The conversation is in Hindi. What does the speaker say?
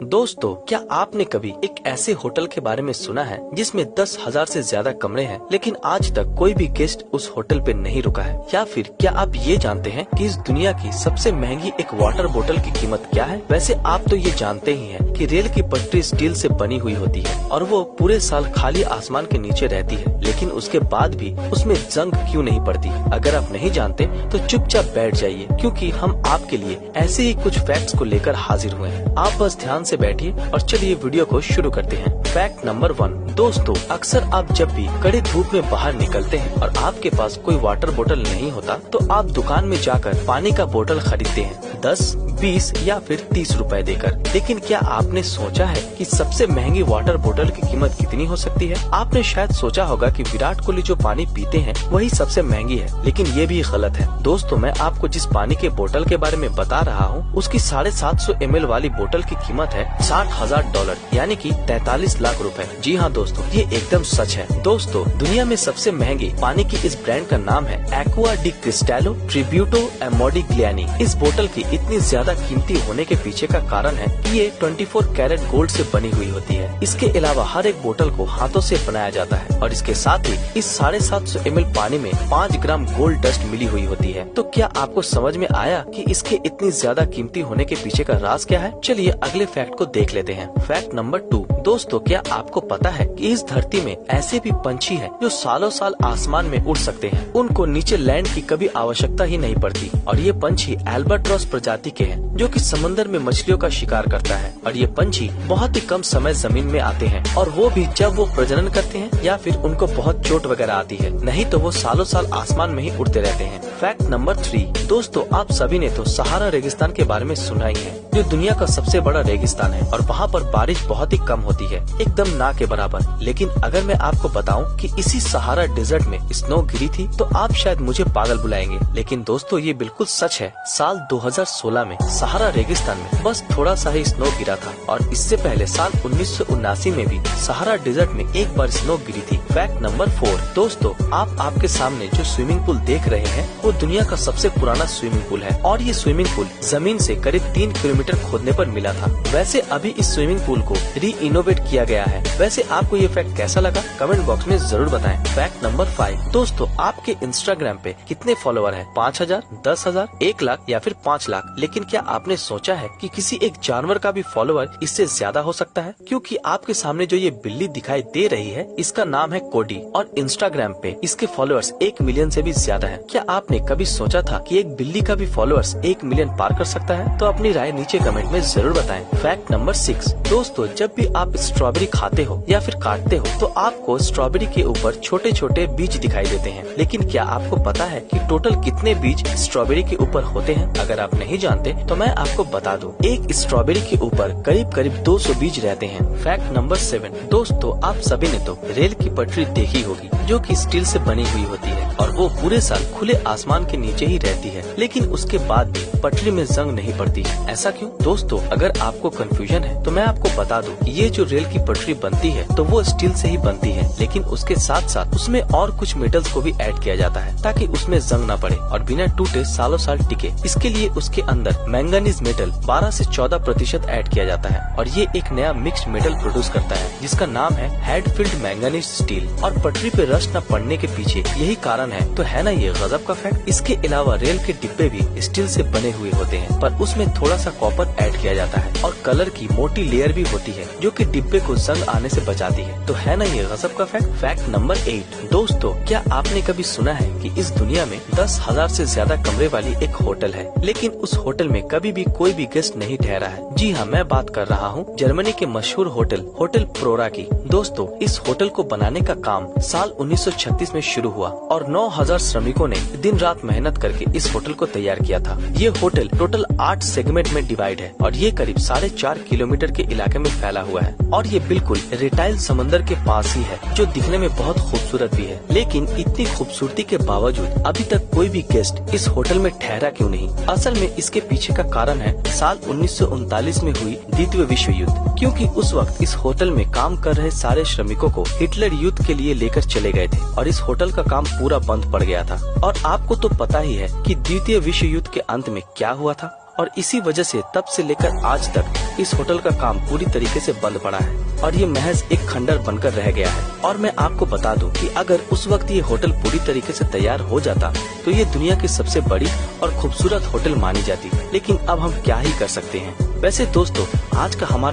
दोस्तों, क्या आपने कभी एक ऐसे होटल के बारे में सुना है जिसमें 10,000 से ज्यादा कमरे हैं, लेकिन आज तक कोई भी गेस्ट उस होटल पे नहीं रुका है? या फिर क्या आप ये जानते हैं कि इस दुनिया की सबसे महंगी एक वाटर बोतल की कीमत क्या है? वैसे आप तो ये जानते ही हैं कि रेल की पटरी स्टील से बनी हुई होती है और वो पूरे साल खाली आसमान के नीचे रहती है, लेकिन उसके बाद भी उसमें जंग क्यों नहीं पड़ती? अगर आप नहीं जानते तो चुपचाप बैठ जाइए, क्योंकि हम आपके लिए ऐसे ही कुछ फैक्ट्स को लेकर हाजिर हुए हैं। आप बस ध्यान से बैठिए और चलिए वीडियो को शुरू करते हैं। Fact number 1। दोस्तों, अक्सर आप जब भी कड़े धूप में बाहर निकलते हैं और आपके पास कोई वाटर बोतल नहीं होता, तो आप दुकान में जाकर पानी का बोतल खरीदते हैं 10, 20 या फिर 30 रुपए देकर। लेकिन क्या आपने सोचा है कि सबसे महंगी वाटर बोतल की कीमत कितनी हो सकती है? आपने शायद सोचा होगा कि विराट कोहली जो पानी पीते हैं वही सबसे महंगी है, लेकिन ये भी गलत है। दोस्तों, मैं आपको जिस पानी के बोतल के बारे में बता रहा हूँ, उसकी 750 ml वाली बोतल की कीमत है $60,000, यानी कि 43 लाख रुपए। जी हाँ दोस्तों, ये एकदम सच है। दोस्तों, दुनिया में सबसे महंगे पानी की इस ब्रांड का नाम है एक्वा डी क्रिस्टालो ट्रिब्यूटो एमोडिग्लियानी। इस बोतल की इतनी ज्यादा कीमती होने के पीछे का कारण है कि ये 24 कैरेट गोल्ड से बनी हुई होती है। इसके अलावा हर एक बोतल को हाथों से बनाया जाता है और इसके साथ ही इस 750 ml पानी में 5 ग्राम गोल्ड डस्ट मिली हुई होती है। तो क्या आपको समझ में आया कि इसके इतनी ज्यादा कीमती होने के पीछे का राज क्या है? चलिए अगले फैक्ट को देख लेते हैं। Fact number 2। दोस्तों, क्या आपको पता है कि इस धरती में ऐसे भी पंछी हैं जो सालों साल आसमान में उड़ सकते हैं? उनको नीचे लैंड की कभी आवश्यकता ही नहीं पड़ती। और ये पंछी एल्बाट्रॉस प्रजाति के हैं, जो कि समंदर में मछलियों का शिकार करता है। और ये पंछी बहुत ही कम समय जमीन में आते हैं, और वो भी जब वो प्रजनन करते हैं या फिर उनको बहुत चोट वगैरह आती है, नहीं तो वो सालों साल आसमान में ही उड़ते रहते हैं। Fact number 3। दोस्तों, आप सभी ने तो सहारा रेगिस्तान के बारे में सुना ही है, जो दुनिया का सबसे बड़ा रेगिस्तान है और वहाँ पर बारिश बहुत ही कम होती है, एकदम ना के बराबर। लेकिन अगर मैं आपको बताऊं कि इसी सहारा डेजर्ट में स्नो गिरी थी, तो आप शायद मुझे पागल बुलाएंगे, लेकिन दोस्तों ये बिल्कुल सच है। साल 2016 में सहारा रेगिस्तान में बस थोड़ा सा ही स्नो गिरा था, और इससे पहले साल 1979 में भी सहारा डेजर्ट में एक बार स्नो गिरी थी। Fact number 4। दोस्तों, आप आपके सामने जो स्विमिंग पूल देख रहे हैं, वो दुनिया का सबसे पुराना स्विमिंग पूल है, और ये स्विमिंग पूल जमीन से करीब 3 किलोमीटर खोदने पर मिला था। वैसे अभी इस स्विमिंग पूल को री-इनोवेट किया गया है। वैसे आपको ये फैक्ट कैसा लगा, कमेंट बॉक्स में जरूर बताएं। Fact number 5। दोस्तों, आपके इंस्टाग्राम पे कितने फॉलोअर हैं? 5,000, 10,000, 1 लाख या फिर 5 लाख? लेकिन क्या आपने सोचा है कि किसी एक जानवर का भी फॉलोअर इससे ज्यादा हो सकता है? क्योंकि आपके सामने जो ये बिल्ली दिखाई दे रही है, इसका नाम है कोडी, और इंस्टाग्राम पे इसके फॉलोअर्स 1 मिलियन से भी ज्यादा है। क्या आपने कभी सोचा था कि एक बिल्ली का भी फॉलोअर्स 1 मिलियन पार कर सकता है? तो अपनी राय नीचे कमेंट में जरूर बताएं। Fact number 6। दोस्तों, जब भी आप स्ट्रॉबेरी खाते हो या फिर काटते हो, तो आपको स्ट्रॉबेरी के ऊपर छोटे छोटे बीज दिखाई देते हैं। लेकिन क्या आपको पता है कि टोटल कितने बीज स्ट्रॉबेरी के ऊपर होते हैं? अगर आप नहीं जानते तो मैं आपको बता दूं, एक स्ट्रॉबेरी के ऊपर करीब करीब 200 बीज रहते हैं। Fact number 7। दोस्तों, आप सभी ने तो रेल की पटरी देखी होगी, जो कि स्टील से बनी हुई होती है और वो पूरे साल खुले आसमान के नीचे ही रहती है, लेकिन उसके बाद भी पटरी में जंग नहीं पड़ती। ऐसा क्यों? दोस्तों, अगर आपको कंफ्यूजन है तो मैं आपको बता दूं, ये जो रेल की पटरी बनती है तो वो स्टील से ही बनती है, लेकिन उसके साथ साथ उसमें और कुछ मेटल्स को भी ऐड किया जाता है, ताकि उसमें जंग न पड़े और बिना टूटे सालों साल टिके। इसके लिए उसके अंदर मैंगनीज मेटल 12 से 14% ऐड किया जाता है, और ये एक नया मिक्स्ड मेटल प्रोड्यूस करता है, जिसका नाम है हैडफील्ड मैंगनीज स्टील। और पटरी पे रस्ट न पड़ने के पीछे यही कारण है, तो है ना ये गजब का फैक्ट। इसके अलावा रेल के डिब्बे भी स्टील से बने हुए होते हैं, पर उसमें थोड़ा सा कॉपर ऐड किया जाता है, और कलर की मोटी लेयर भी होती है, जो कि डिब्बे को जंग आने से बचाती है। तो है ना ये गजब का फैक्ट। Fact number 8। दोस्तों, क्या आपने कभी सुना है कि इस दुनिया में 10,000 से ज्यादा कमरे वाली एक होटल है, लेकिन उस होटल में कभी भी कोई भी गेस्ट नहीं ठहरा है? जी हाँ, मैं बात कर रहा हूँ जर्मनी के मशहूर होटल प्रोरा की। दोस्तों, इस होटल को बनाने का काम साल 1936 में शुरू हुआ, और 9,000 श्रमिकों ने दिन रात मेहनत करके इस होटल को तैयार किया था। ये होटल टोटल 8 सेगमेंट में डिवाइड है, और ये करीब 4.5 किलोमीटर के इलाके में फैला हुआ है, और ये बिल्कुल रिटाइल समंदर के पास ही है, जो दिखने में बहुत खूबसूरत भी है। लेकिन इतनी खूबसूरती के बावजूद अभी तक कोई भी गेस्ट इस होटल में ठहरा क्यों नहीं? असल में इसके पीछे का कारण है साल 1939 में हुई द्वितीय विश्व युद्ध, क्योंकि उस वक्त इस होटल में काम कर रहे सारे श्रमिकों को हिटलर युद्ध के लिए लेकर चले गए थे, और इस होटल का काम पूरा बंद पड़ गया था। और आपको तो पता ही है कि द्वितीय विश्व युद्ध के अंत में क्या हुआ था। और इसी वजह से तब से लेकर आज तक इस होटल का काम पूरी तरीके से बंद पड़ा है और ये महज एक खंडर बनकर रह गया है। और मैं आपको बता दूं कि अगर उस वक्त ये होटल पूरी तरीके से तैयार हो जाता तो ये दुनिया की सबसे बड़ी और खूबसूरत होटल मानी जाती। लेकिन अब हम क्या ही कर सकते हैं। वैसे दोस्तों, आज का हमारा